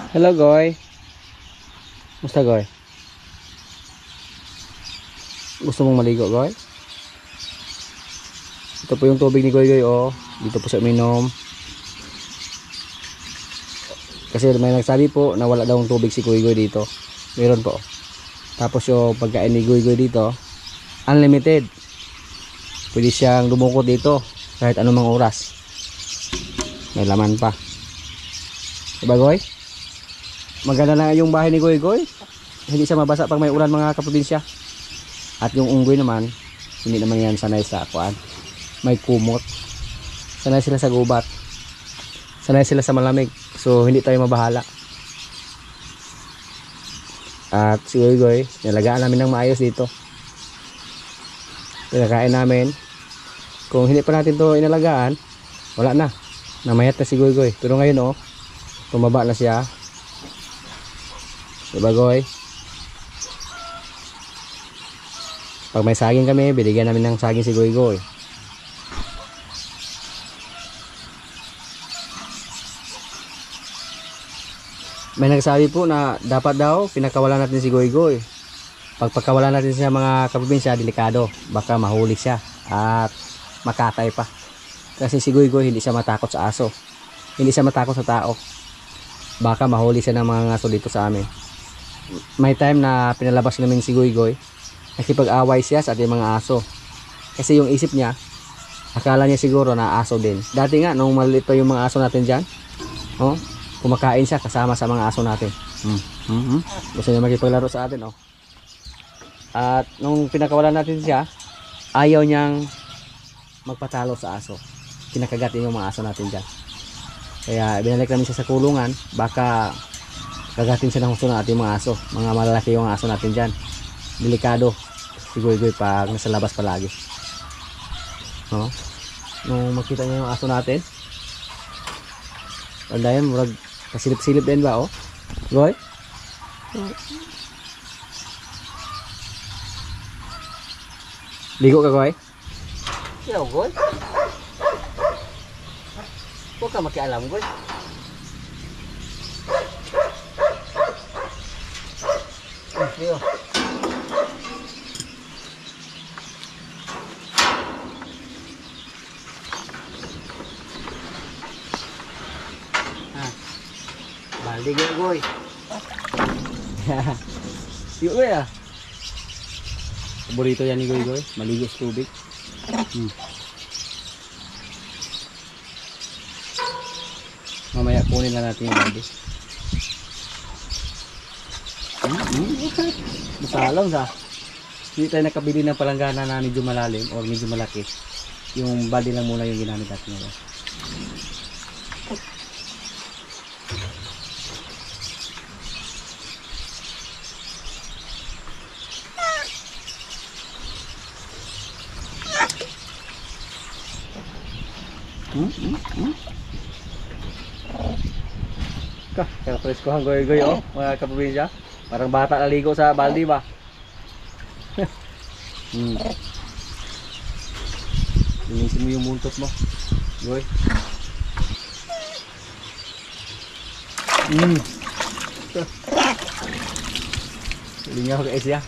Hello, Goy. Musta, Goy? Gusto mong maligo, Goy? Ito po yung tubig ni Goy, Goy, oh. Dito po siya uminom. Kasi may nagsabi po na wala daw ang tubig si Goy, Goy dito. Meron po. Tapos yung pagkain ni Goy, Goy dito, unlimited. Pwede siyang dumukot dito kahit anumang oras. May laman pa. Diba, Goy? Maganda na yung bahay ni Goy, Goy. Hindi siya mabasa pag may ulan, mga kaprobinsya. At yung unggoy naman, hindi naman yan sanay sa akuan. May kumot. Sanay sila sa gubat. Sanay sila sa malamig. So hindi tayo mabahala. At si Goy, Goy, nalagaan namin ng maayos dito. Pinakain namin. Kung hindi pa natin to inalagaan, wala na. Namayat na si Goy, Goy. Pero ngayon, oh, tumaba na siya. Diba, Goy? Pag may saging kami, binigyan namin ng saging si Goy, Goy. May nagsabi po na dapat daw pinakawalan natin si Goy, Goy. Pag pagkawalan natin siya, mga kaprobinsya, delikado. Baka mahuli siya at makatay pa. Kasi si Goy, Goy hindi siya matakot sa aso. Hindi siya matakot sa tao. Baka mahuli siya ng mga ngaso dito sa amin. May time na pinalabas namin si Goy, Goy. Nakipag-away siya sa ating mga aso. Kasi yung isip niya, akala niya siguro na aso din. Dati nga, nung maliit pa yung mga aso natin dyan, oh, kumakain siya kasama sa mga aso natin. Gusto niya makipaglaro sa atin, oh. At nung pinakawalan natin siya, ayaw niyang magpatalo sa aso. Kinakagat yung mga aso natin dyan. Kaya binalik namin siya sa kulungan. Baka kagatin siya ng gusto ng ating mga aso. Mga malalaki yung aso natin dyan. Delikado si Goy, Goy pag nasa labas palagi. No? Nung makita niya yung aso natin, wala yan, murag kasilip-silip din ba, oh? Goy? Ligo ka, Goy? Yaw, Goy. Huwag ka makialam, Goy. Yo. Baldi gaya, Goy. Yuk, Goy, ah. Paborito yan ni Goy, Goy. Maligo sa tubig. Mamaya kunin na natin yung baldi. Masalang sa. Hindi tayo nakabili ng palanggana na medyo malalim o medyo malaki. Yung baldi lang muna yung ginamit natin ngayon. Kaya preskohan, Goy, Goy, oh, mga kaprobinsya. Parang bata naligo sa baldi ba? Linisin mo yung muntot mo, Goy. Lingaw ka siya.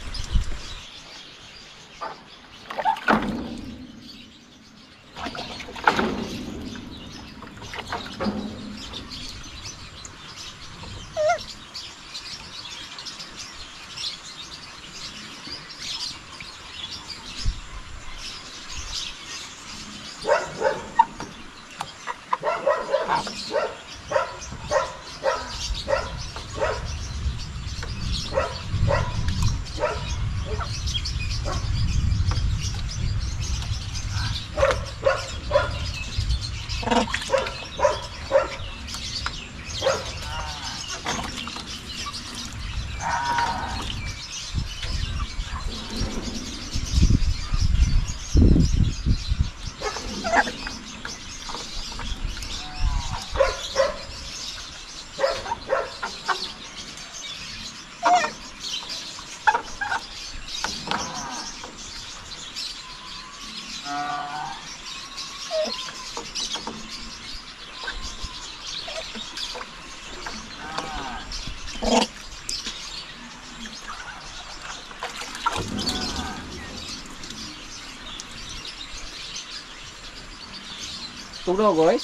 Tugnaw, Goy.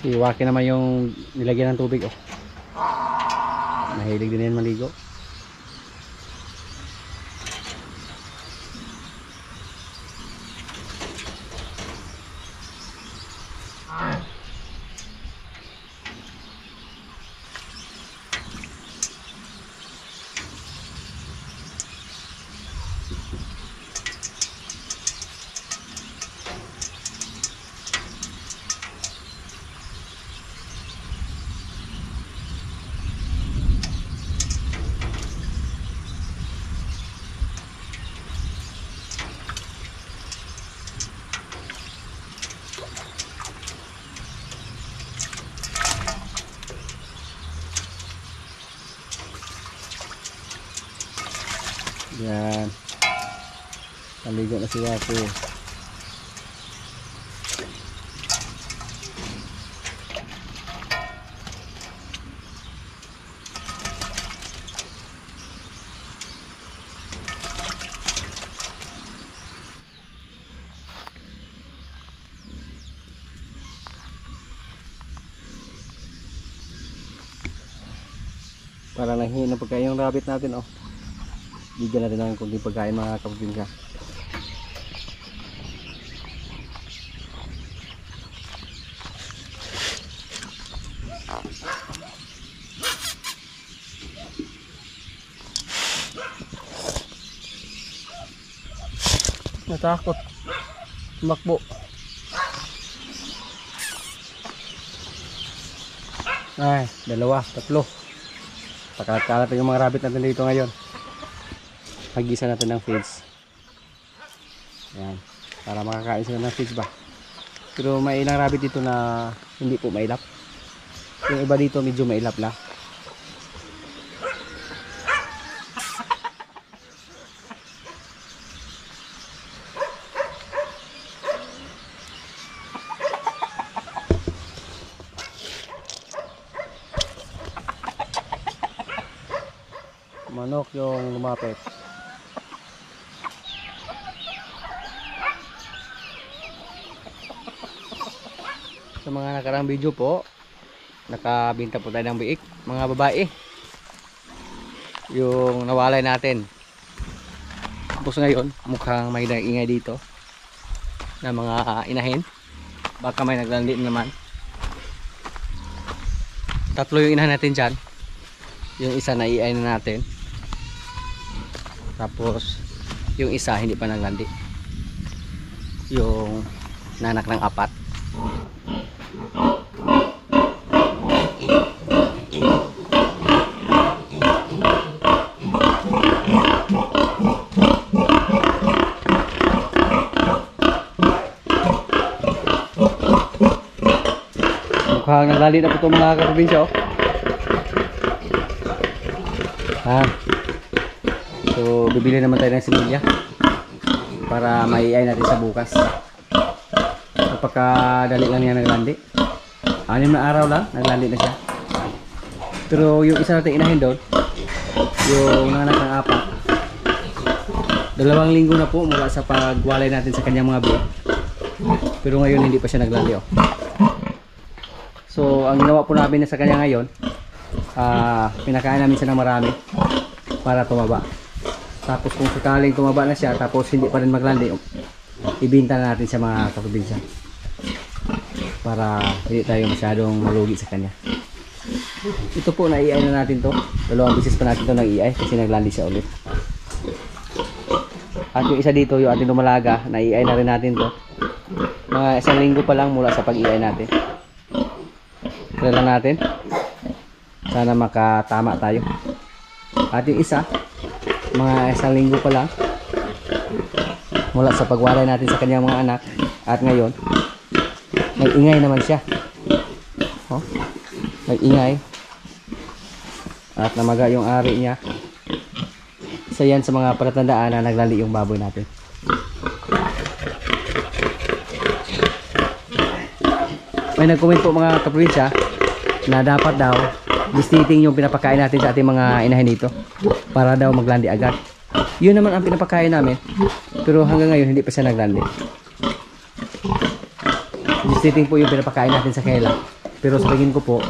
Si Waki naman yung nilagyan ng tubig, oh. Mahilig din yan maligo. Yan. Naligo na si Waki. Para nanghihin ng pagkain yung rabbit natin, oh. Bigyan natin ng kunting pagkain, mga kapatid. Natakot. Tumakbo. Ay, dalawa, tatlo. Pakalat-kalat yung mga rabbit natin dito ngayon. Pag-gisa natin ng feeds. Yan. Para makakain sila ng feeds ba. Pero may ilang rabbit dito na hindi po mailap. Yung iba dito medyo mailap lang. Manok yung lumapit. Sa mga nakarang video po, nakabinta po tayo ng biik, mga babae. Yung nawalay natin. Tapos ngayon, mukhang may ingay dito na mga inahin. Baka may naglandi naman. Tatlo yung inahan natin dyan. Yung isa na iay na natin. Tapos yung isa hindi pa naglandi. Yung nanak ng apat. Mukhang naglali na po itong mga kaprobinsya, oh. So bibili naman tayo ng similya para maiay natin sa bukas. Napakadali lang niya naglandi. 6 na araw lang naglandi na siya. Pero yung isa natin inahin doon, yung nanak ng apat, 2 linggo na po mula sa pagwalay natin sa kanyang mga biyak. Pero ngayon hindi pa siya naglandi, oh. So ang ginawa po namin sa kanya ngayon, pinakain namin siya ng marami para tumaba. Tapos kung sakaling tumaba na siya tapos hindi pa rin maglandi, ibinta na natin sa mga kaprobinsya para hindi tayo masyadong malugi sa kanya. Ito po, na-iay na natin to. 2 beses pa natin to nag-iay kasi naglandi siya ulit. At yung isa dito, yung ating lumalaga, na-iay na rin natin to. Mga 1 linggo pa lang mula sa pag-iay natin. Try lang natin. Sana makatama tayo. At yung isa, mga 1 linggo pa lang mula sa pagwalay natin sa kanyang mga anak. At ngayon, nag-ingay naman siya. Oh, nag-ingay. At namaga yung ari niya. Isa yan sa mga palatandaan na naglali yung baboy natin. may nag-comment po mga kaprobinsya na dapat daw distiting yung pinapakain natin sa ating mga inahin dito para daw maglandi agad. Yun naman ang pinapakain namin, pero hanggang ngayon hindi pa siya naglandi. Distiting po yung pinapakain natin sa kela, pero sa tingin ko po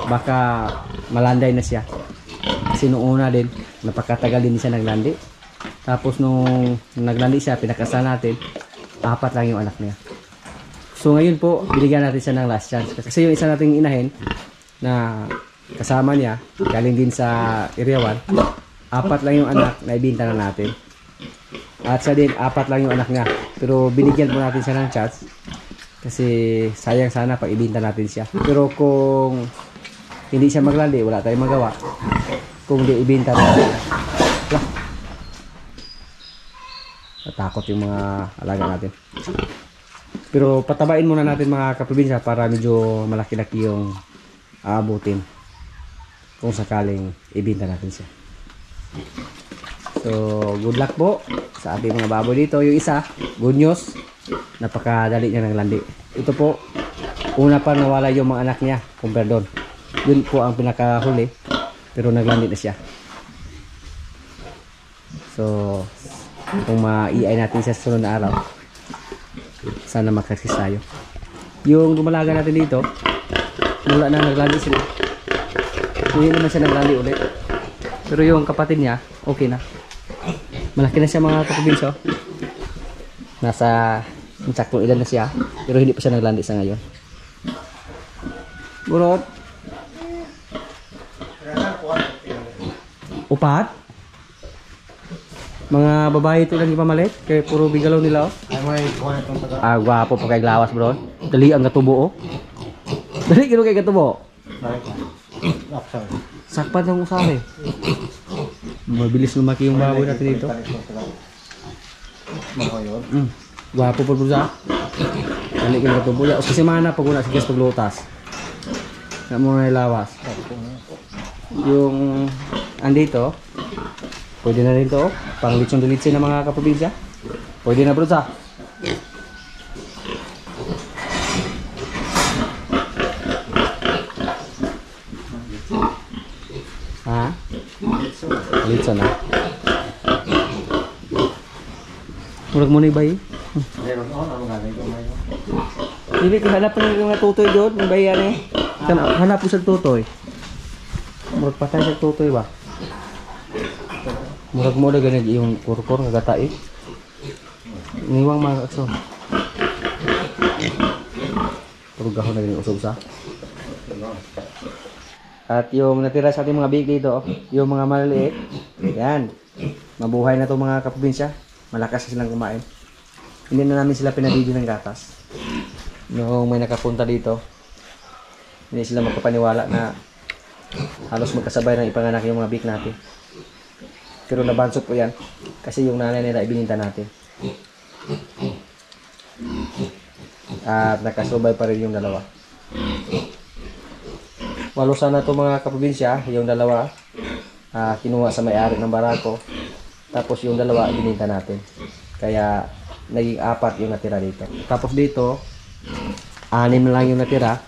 baka malanday na siya kasi noong una din napakatagal din siya naglandi. Tapos nung naglandi siya, pinakasal natin, 4 lang yung anak niya. So ngayon po, binigyan natin siya ng last chance. Kasi yung isa nating inahin na kasama niya, galing din sa Area 1, 4 lang yung anak na ibinta na natin. At siya din, 4 lang yung anak niya. Pero binigyan po natin siya ng chance. Kasi sayang sana pag ibinta natin siya. Pero kung hindi siya maglandi, wala tayong magawa. Kung di ibinta natin. Natakot yung mga alaga natin. Pero patabain muna natin mga kaprobinsya para medyo malaki-laki yung aabutin kung sakaling ibinta natin siya. So good luck po sa ating mga baboy dito. Yung isa, good news, napakadali niya ng landi. Ito po, una pa nawala yung mga anak niya, compare doon. Yun po ang pinakahuli, pero naglandi na siya. So kung ma-iay natin siya sa sunod na araw, sana makakis tayo. Yung dumalaga natin dito, mula na naglandi sila, hindi naman siya naglandi ulit. Pero yung kapatid niya, okay na. Malaki na siya mga kaprobinsyo. Nasa saktong edad na siya, pero hindi pa siya naglandi sa ngayon. Burot. Upat? Mga babae ito lang ipamalit, kaya puro bigalaw nila. Gwapo pa kay Glawas bro. Dali ang gatubo oh. Dali kino kay gatubo. Sakpan ng usahe. Mabilis lumaki yung baboy natin dito. Gwapo pa bro sa. Dali kino gatubo. Kasi mana pag una sige paglutas. Na mo na lawas. Yung andito pwede na rin to, pang litsyon-litsyon ng mga kaprobinsya. Pwede na bro sa. Ha? Litsyon na. Murag mo na ibay. Hindi, hanap pa ng tutoy doon, ng bayan eh. Hanap po sa tutoy. Murag patay sa tutoy ba? Murag mo na ganag yung kurkur nagatai. Niwang mga akso. Purog ako na ganyan usog sa. At yung natira sa ating mga big dito, yung mga maliliit, yan. Mabuhay na to mga kaprobinsya. Malakas na silang kumain. Hindi na namin sila pinabigyan ng gatas. Noong may nakapunta dito, hindi sila magpapaniwala na halos magkasabay ng ipanganak yung mga big natin. Pero nabansot po yan kasi yung nanay nila ibininta natin. At nakasubay pa rin yung dalawa. Walo sana ito mga kaprobinsya. Yung dalawa kinuha sa may-ari ng barako. Tapos yung dalawa ibininta natin. Kaya naging 4 yung natira dito. Tapos dito 6 na lang yung natira.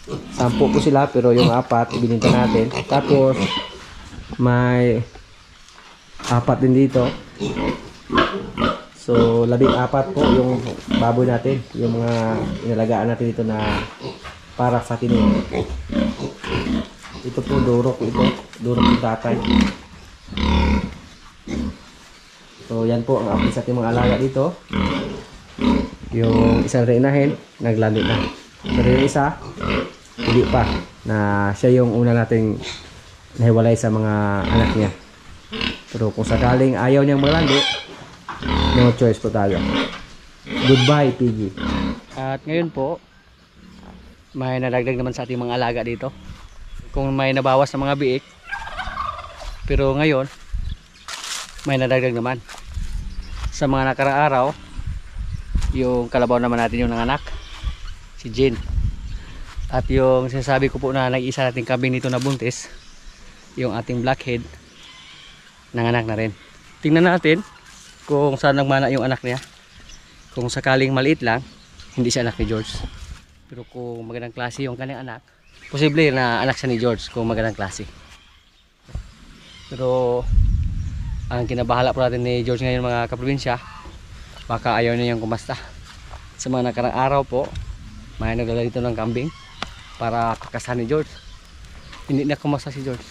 10 po sila pero yung 4 ibininta natin. Tapos may 4 din dito. So 14 po yung baboy natin, yung mga inalagaan natin dito na para fatinin. Ito po durok ito, durok yung tatay. So yan po ang update sa ating mga alaga dito. Yung isang reinahin naglandi na. Pero yung isa hindi pa, na siya yung una nating nahiwalay sa mga anak niya. Pero kung sakaling ayaw niyang maglandi, no choice po tayo. Goodbye, Piggy. At ngayon po, may nadagdag naman sa ating mga alaga dito. Kung may nabawas na mga biik, pero ngayon, may nadagdag naman. Sa mga nakaraang araw, yung kalabaw naman natin yung nanganak, si Jin. At yung sinasabi ko po na nag-isa nating kambing nito na buntis, yung ating blackhead, nanganak na rin. Tingnan natin kung saan nagmana yung anak niya. Kung sakaling maliit lang, hindi siya anak ni George. Pero kung magandang klase yung kanyang anak, posible na anak siya ni George kung magandang klase. Pero ang kinabahala po natin ni George ngayon mga kaprobinsya, baka ayaw niya yung kumasta. Sa mga nakarang araw po, may nagdala dito ng kambing para pakasahan ni George. Hindi na kumasta si George.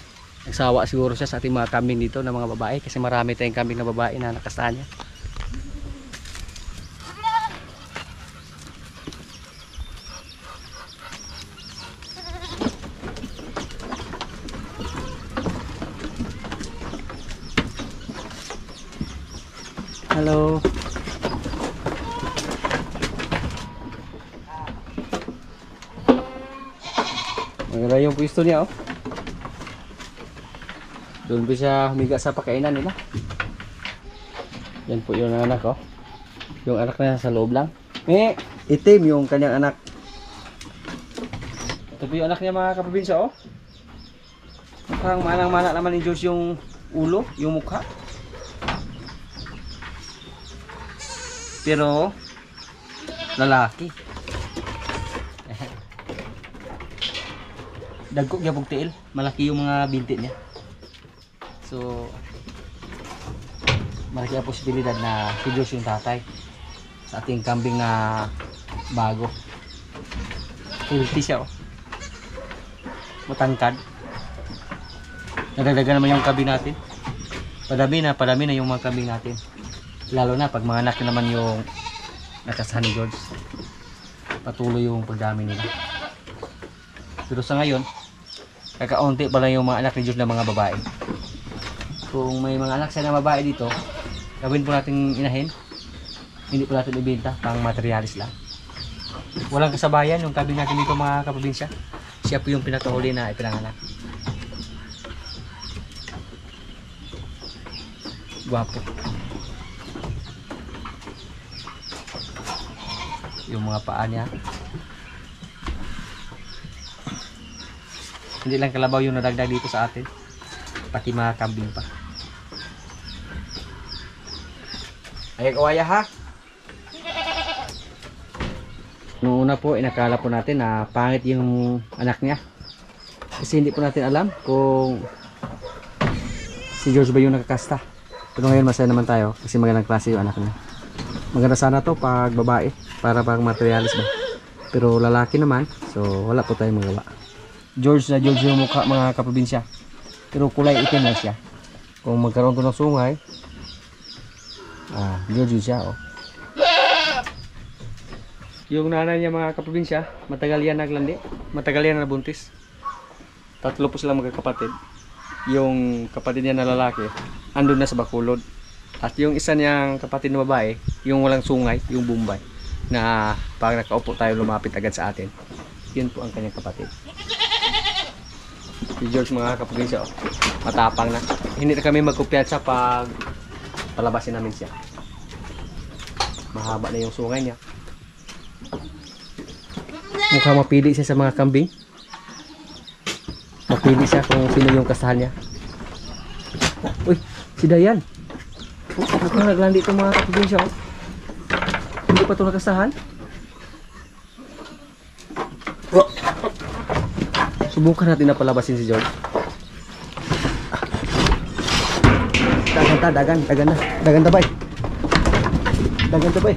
Nagsawa siguro siya sa ating mga kambing dito na mga babae, kasi marami tayong kambing na babae na nakasahan niya. Hello. Maganda yung pwesto niya, oh. Doon po siya humiga sa pakainan nila. Yan po yung anak, oh. Yung anak na sa loob lang. Itim yung kanyang anak. Ito po yung anak niya mga kaprobinsya, oh. Mukhang manang-mana naman ni George yung ulo, yung mukha. Pero lalaki. Dagko gyapon tiil, malaki yung mga binti niya. So malaki ang posibilidad na si George yung tatay sa ating kambing na bago. Healthy siya, oh. Matangkad. Nadagdagan naman yung kambing natin. Padami na yung mga kambing natin. Lalo na pag mga anak naman yung nakasahan ni George, patuloy yung pagdami nila. Pero sa ngayon, kakaunti pa lang yung mga anak ni George na mga babae. Kung may mga anak siya na babae dito, gawin po natin inahin. Hindi po natin ibenta, pang materialis lang. Walang kasabayan yung kambing natin dito mga kaprobinsya. Siya po yung pinakahuli na ipinanganak. Guwapo. Yung mga paa niya, hindi lang kalabaw yung nadagdag dito sa atin, pati mga kambing pa. Ay kawaya ha. Noong una po inakala po natin na pangit yung anak niya, kasi hindi po natin alam kung si George ba yung nakakasta. Pero ngayon masaya naman tayo kasi magandang klase yung anak niya. Maganda sana to pag babae, para pang materialis ba. Pero lalaki naman, so wala po tayong magawa. George na George yung mukha mga kaprobinsya, pero kulay itim na siya. Kung magkaroon to ng sungay, George siya, oh. Yung nanay niya mga kaprobinsya, matagal yan naglandi, matagal yan nabuntis. 3 po sila magkakapatid. Yung kapatid niya na lalaki andun na sa Bacolod. At yung isa niyang kapatid na babae, yung walang sungay, yung Bombay, na pag nakaupo tayo lumapit agad sa atin. Yun po ang kanyang kapatid. Si George mga kaprobinsya, oh, matapang na. Hindi na kami magkumpiyansa pag palabasin namin siya. Mahaba na yung sungay niya. Mukhang mapili siya sa mga kambing. Mapili siya kung sino yung kasahan niya. Uy, si Dayan. Mukhang naglandi itong mga kaprobinsya, oh. Hindi pa ito nakasahan. Subukan natin na palabasin si George. Dagan tabay.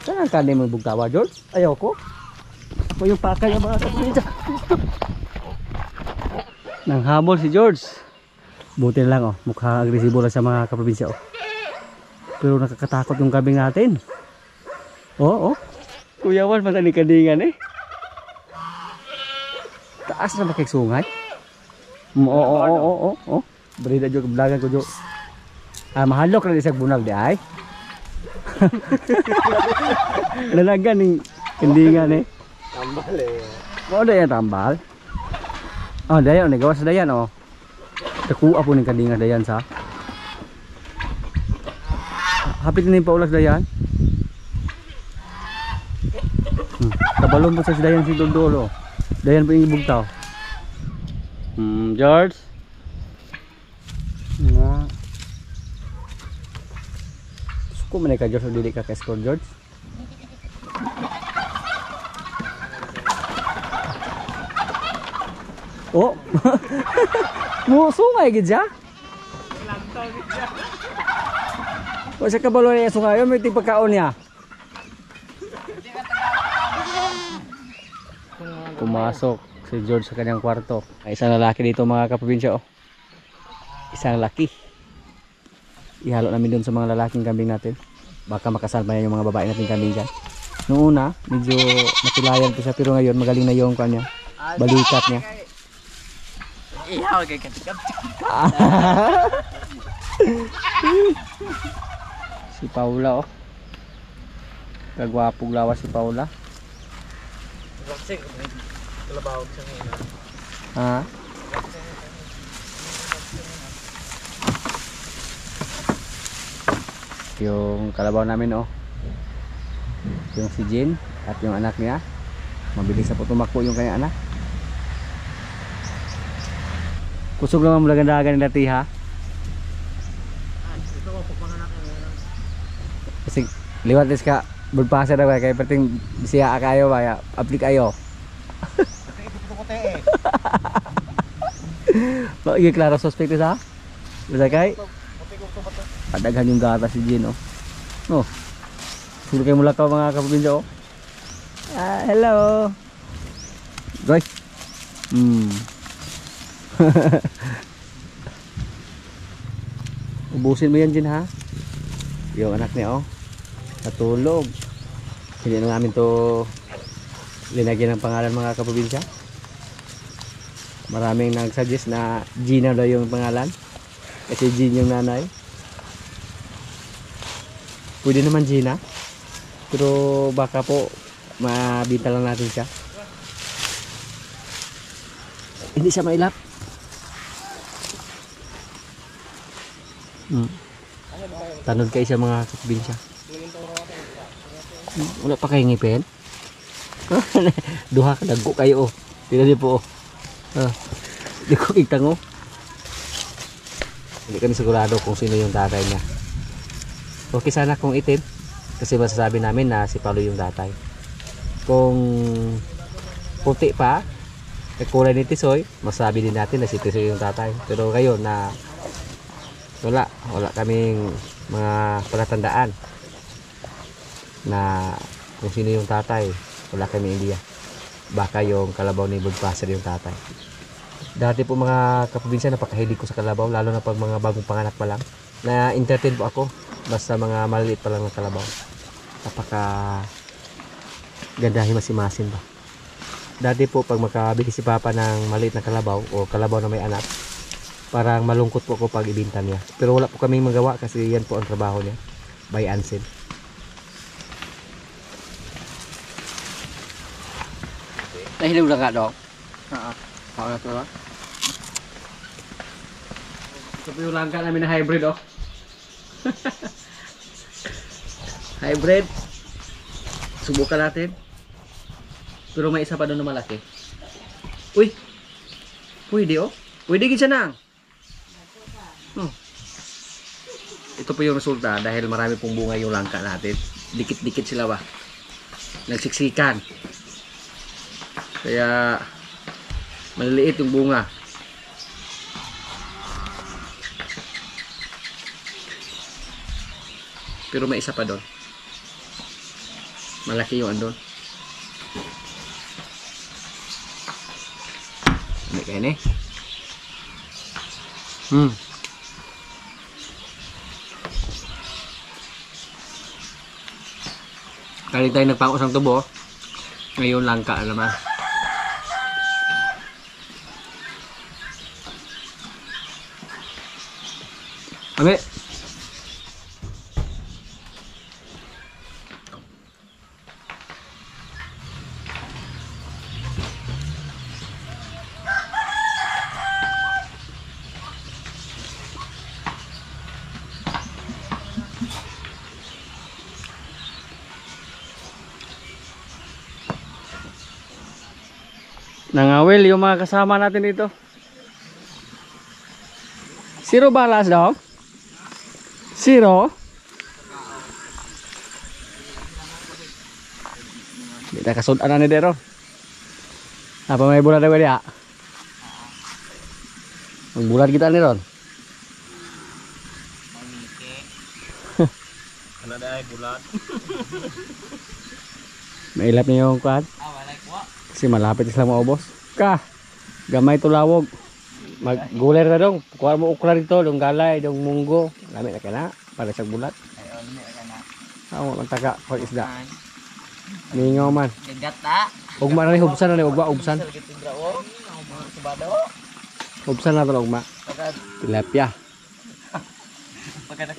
Saan ang kanday mo bugtawa, George? Ayaw ko. Ako yung pakay ng mga kaprobinsya. Nang hamol si George. Buti lang, oh. Mukhang agresibo lang sa mga kaprobinsya, oh. Pero nakakatakot yung kambing natin. Oo, oh. Kuya Juan, matalikadingan eh. Taas na makiksungay. Oo. Berida juga belagang ko jo. Mahalok na isang bunag di ay. Lalagan ning kendingan eh. Tambal eh. Mo ada yang tambal. Oh, dayan ni gawas dayan oh. Takuha po ning kendingan dayan sa. Hapit na yung paulas dayan. Kabalon po sa dayan si Dodolo. Dayan po yung ibugtaw. George. Nga. Suko man ka George, dili ka ka-score George. Oh. Mo sungay gid siya. O sa kabalo niya sungay, may tigpagkaon niya. Pumasok si George sa kanyang kwarto. Ay, isang lalaki dito mga kaprobinsya. Oh. Isang laki. Ihalo namin dun sa mga lalaking kambing natin. Baka makasal pa yan yung mga babae natin kambing dyan. Noong una, medyo matilayan po siya. Pero ngayon, magaling na yung kanya. Balikat niya. Ihaw kay katikap. Si Paula, oh. Kagwapog lawas si Paula. Kalabawag siya ngayon. Ha? Yung kalabaw namin, oh. Yung si Jean at yung anak niya. Mabilis na po tumakbo yung kanyang anak. Kusog naman mula gandagan nila tiha. Kasi liwat is ka budpasa na kaya perting siya kayo ba aplik ayo. Lagi klaro suspect sa. Bisa kay. Padaghan yung gata si Jean, oh. Oh. Sulo kayo mula ka mga kaprobinsya, oh. Hello. Goy. Ubusin mo yan, Jean, ha? Yung anak niya, oh. Natulog. Hindi na namin to linagyan ng pangalan mga kaprobinsya. Maraming nag-suggest na Gina daw yung pangalan. Kasi Jean yung nanay. Pwede naman Gina. Pero baka po mabita lang natin siya. Hindi siya mailap. Tanod kayo sa mga kaprobinsya. Wala pa kayo ngipin? Duha ka dago kayo, oh. Tila di po, oh. Di ko kiktango. Hindi kami sigurado kung sino yung tatay niya. Okay sana kung itim. Kasi masasabi namin na si Paulo yung tatay. Kung puti pa, kulay ni Tisoy, masasabi din natin na si Tisoy yung tatay. Pero ngayon na wala kaming mga palatandaan na kung sino yung tatay. Wala kami idea. Baka yung kalabaw ni Budpasser yung tatay. Dati po mga kaprobinsya, napakahilig ko sa kalabaw, lalo na pag mga bagong panganak pa lang. Na-entertain po ako basta mga maliliit pa lang ng kalabaw. Napaka ganda, himas-himasin ba. Dati po pag makabili si Papa ng maliit na kalabaw o kalabaw na may anak, parang malungkot po ako pag ibinta niya. Pero wala po kaming magawa kasi yan po ang trabaho niya. By Ansel. Nahilig na ka, Dok? Oo. Oo na ito, ba? Ito po yung langka namin na hybrid, oh. Hybrid. Subukan natin. Pero may isa pa doon na malaki. Uy! Pwede, oh. Pwede gid siya nang. Ito po yung resulta dahil marami pong bunga yung langka natin. Dikit-dikit sila ba? Nagsiksikan. Kaya maliliit yung bunga. Pero may isa pa doon. Malaki yung andon. Hindi kayo ni. Kali tayo nagpangos ng tubo. Ngayon langka naman. Amin. Nangawil yung mga kasama natin dito. Zero balas daw? Zero? Hindi na kasundan na ni Dero. Apa may bola na dia? Magbulat kita ni Ron. Mamike. Ano na ay bulat? Mailap niya yung kuhan. Wala ko. Kasi malapit sila maubos. Gamay tulawog. Magguler na dong. Kuha mo ukla dito, dong galay, dong munggo. Lami na ka na, para sa bulat. Ay, lami ka na. Ako, magtaga, pag isda. Mingaw man. Gagata. Ugma na rin, hubsan na rin, ubsan. Subado. Hubsan na ito, ugma. Tilapia.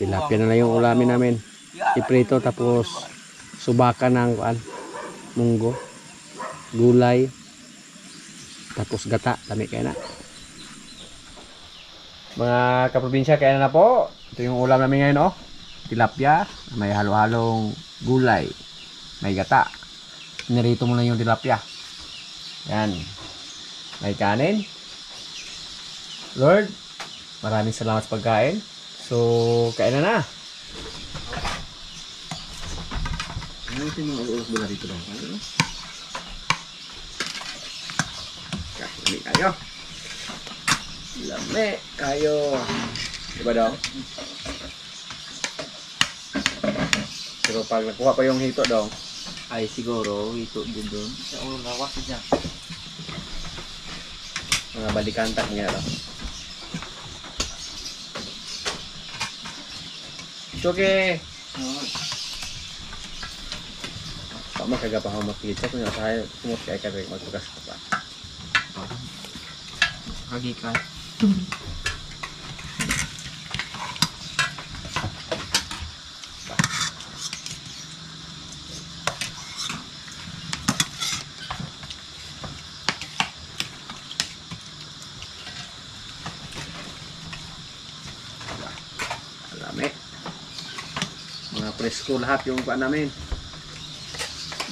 Tilapia na lang yung ulamin namin. Iprito, tapos subakan ng kuan, munggo, gulay, tapos gata. Lami kayo na. Mga kaprobinsya, kaya na po. Ito yung ulam namin ngayon, oh. Tilapia, may halo-halong gulay, may gata. Nirito mo lang yung tilapia. Yan. May kanin. Lord, maraming salamat sa pagkain. So, kain na. Ano ito yung mag-ulos mula dito lang? Lami kayo. Lami kayo. Diba daw? Pero pag nakuha pa yung hito daw, Ay, siguro, ito din doon. Sa ulo na wak siya. mga balikantak nga daw. Choke! Tama kagapang ako makikita kung nasa sumot kaya ka rin magpugas ka pa. Hagikan. Alami. Mga presko lahat yung paan namin.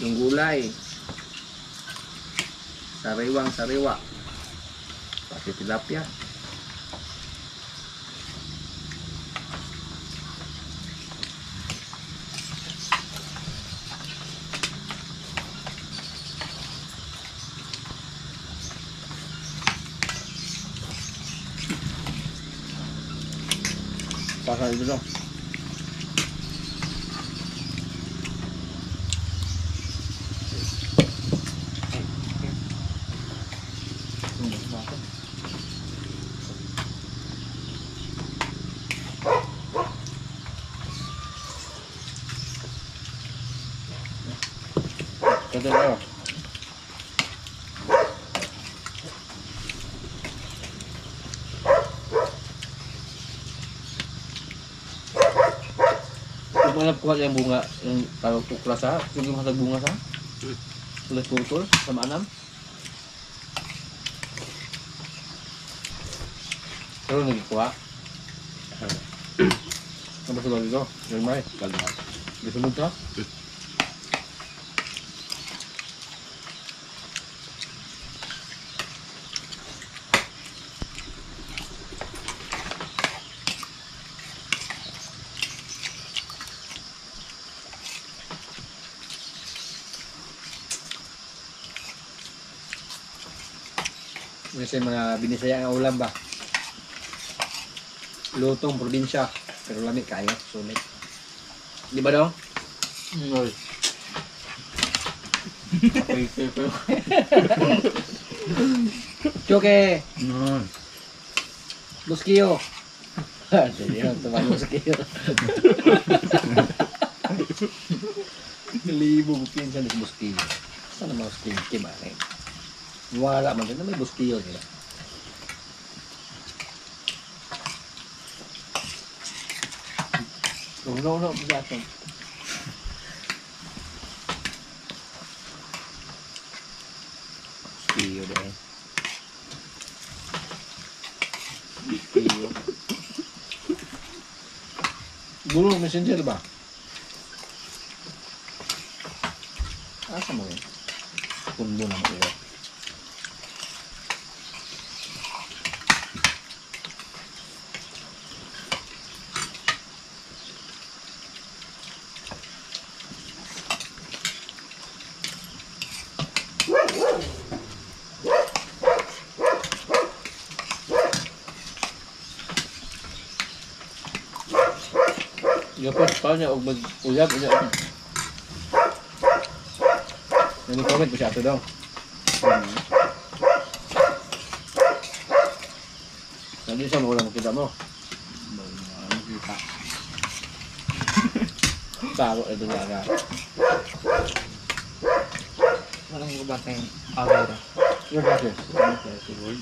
Yung gulay. Sariwa. Pati tilapia. Pasal dulu. Betul. Mana kuat yang bunga yang kalau tukla sa, yung hatag bunga sa. Sulit purple sama anam. Pero lagi kuat. Apa tu lagi tu? Yang mai kalma. Disunod ka? Kasi mga binisaya ang ulam ba? Lutong probinsya, pero lamig kayo, sulit. Di ba dong? Choke! Buskiyo! Jadi yang teman buskiyo. Libo bukin sa buskiyo. Sana mga buskiyo? Kimana eh? Wala man din na may buskiyo nila. No, bigatong. Buskiyo dahil. Buskiyo. Gulong messenger ba? Asa mo yun? Kundo na mo yun. Gapot pa niya og mag-uyab niya. Nani-comment ko siya ato daw. Nandun siya mawala makita mo. Kita. Taro ito niya agad. Walang ko ba tayong awera? Yung kasi. Si board.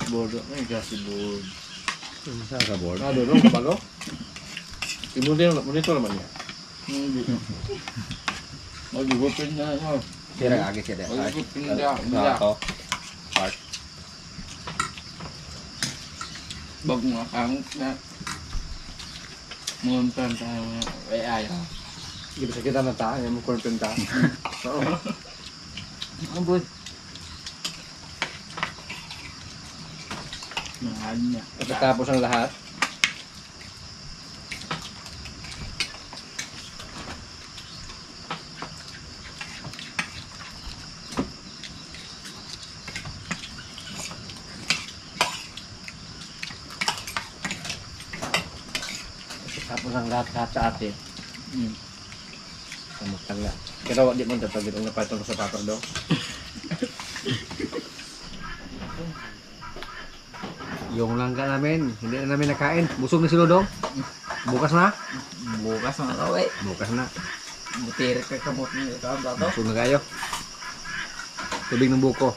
Board. Ay, kasi board. Sa ka board. Ah, doon, kabalo? Monitor naman niya. Hindi. Mag-gupin na mo. Sira agi siya deh. Mag-gupin na. Hindi. Part. Bag mga kangot na. Muntan tayo na. Ay, ayaw. Hindi ba sa kita na taan, yung content ta. Oo. Ang board. Mahal niya. Pagkatapos ang lahat, tapos ang lahat sa atin, kamutang na. Pero di mo tatagin ang napatong sa paper daw. Yung langga namin, hindi na namin nakain. Busog na si Lodong. Bukas na. Bukas na raw eh. Bukas na. Butiri ka kamot niya. Ito ang dato. Busog na kayo. Tubig ng buko.